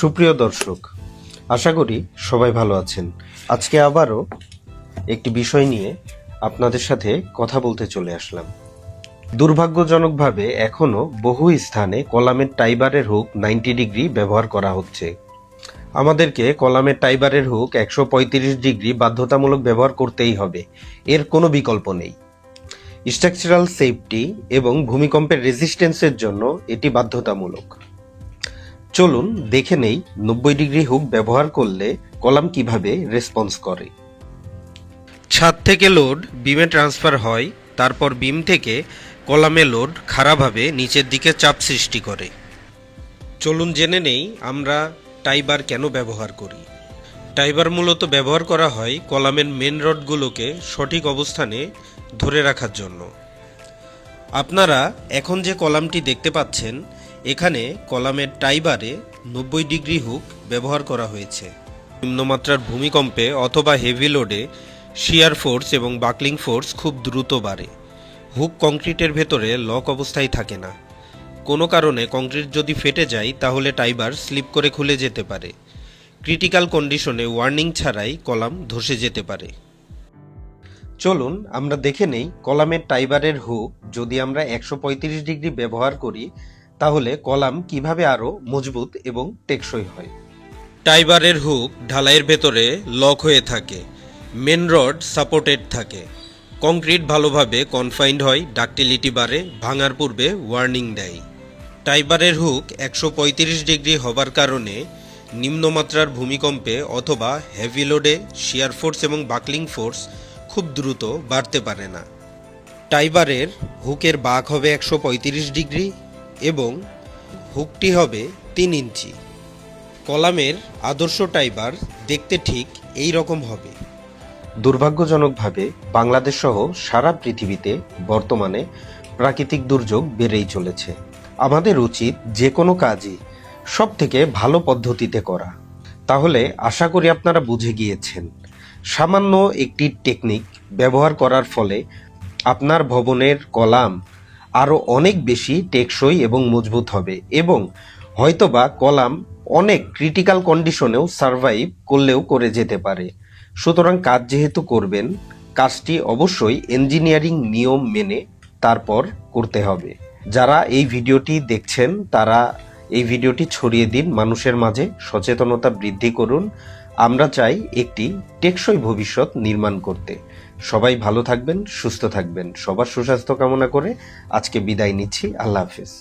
সুপ্রিয় দর্শক, আশা করি সবাই ভালো আছেন। আজকে আবারও একটি বিষয় নিয়ে আপনাদের সাথে কথা বলতে চলে আসলাম। দুর্ভাগ্যজনকভাবে এখনো বহু স্থানে কলামের টাইবারের হুক 90 ডিগ্রি ব্যবহার করা হচ্ছে। আমাদেরকে কলামের টাইবারের হুক 135 ডিগ্রি বাধ্যতামূলক ব্যবহার করতেই হবে, এর কোনো বিকল্প নেই। স্ট্রাকচারাল সেফটি এবং ভূমিকম্পের রেজিস্ট্যান্সের জন্য এটি বাধ্যতামূলক। চলুন দেখে নেই 90 ডিগ্রি হুক ব্যবহার করলে কলাম কিভাবে রেসপন্স করে। ছাদ থেকে লোড বিমে ট্রান্সফার হয়, তারপর বিম থেকে কলামে লোড খাড়াভাবে নিচের দিকে চাপ সৃষ্টি করে। চলুন জেনে নেই আমরা টাইবার কেন ব্যবহার করি। টাইবার মূলত ব্যবহার করা হয় কলামের মেন রডগুলোকে সঠিক অবস্থানে ধরে রাখার জন্য। আপনারা এখন যে কলামটি দেখতে পাচ্ছেন, এখানে কলামের টাইবারে 90 ডিগ্রি হুক ব্যবহার করা হয়েছে। নিম্নমাত্রার ভূমিকম্পে অথবা হেভি লোডে শিয়ার ফোর্স এবং বাকলিং ফোর্স খুব দ্রুত বাড়ে। হুক কংক্রিটের ভেতরে লক অবস্থায় থাকে না। কোনো কারণে কংক্রিট যদি ফেটে যায় তাহলে টাইবার স্লিপ করে খুলে যেতে পারে। ক্রিটিক্যাল কন্ডিশনে ওয়ার্নিং ছাড়াই কলাম ধসে যেতে পারে। চলুন আমরা দেখে নেই কলামের টাইবারের হুক যদি আমরা 135 ডিগ্রি ব্যবহার করি তাহলে কলাম কিভাবে আরো মজবুত এবং টেকসই হয়। টাইবারের হুক ঢালাইয়ের ভেতরে লক হয়ে থাকে, মেন রড সাপোর্টেড থাকে, কংক্রিট ভালোভাবে কনফাইন্ড হয়, ডাক্টিলিটি বাড়ে, ভাঙার পূর্বে ওয়ার্নিং দেয়। টাইবারের হুক 135 ডিগ্রি হবার কারণে নিম্নমাত্রার ভূমিকম্পে অথবা হেভি লোডে শিয়ার ফোর্স এবং বাকলিং ফোর্স খুব দ্রুত বাড়তে পারে না। টাইবারের হুকের বাঁক হবে 135 ডিগ্রি এবং হুকটি হবে 3 ইঞ্চি। কলামের আদর্শ টাইবার দেখতে ঠিক এই রকম হবে। দুর্ভাগ্যজনকভাবে বাংলাদেশ সহ সারা পৃথিবীতে বর্তমানে প্রাকৃতিক দুর্যোগ বেড়েই চলেছে। আমাদের উচিত যে কোনো কাজই সব থেকে ভালো পদ্ধতিতে করা। তাহলে আশা করি আপনারা বুঝে গিয়েছেন, সামান্য একটি টেকনিক ব্যবহার করার ফলে আপনার ভবনের কলাম আরও অনেক বেশি টেকসই এবং মজবুত হবে এবং হয়তোবা কলাম অনেক ক্রিটিক্যাল কন্ডিশনেও সার্ভাইভ করলেও করে যেতে পারে। সুতরাং কাজ যেহেতু করবেন, কাজটি অবশ্যই ইঞ্জিনিয়ারিং নিয়ম মেনে তারপর করতে হবে। যারা এই ভিডিওটি দেখছেন তারা এই ভিডিওটি ছড়িয়ে দিন, মানুষের মাঝে সচেতনতা বৃদ্ধি করুন। আমরা চাই একটি টেকসই ভবিষ্যৎ নির্মাণ করতে। সবাই ভালো থাকবেন, সুস্থ থাকবেন। সবার সুস্বাস্থ্য কামনা করে আজকে বিদায় নিচ্ছি। আল্লাহ হাফেজ।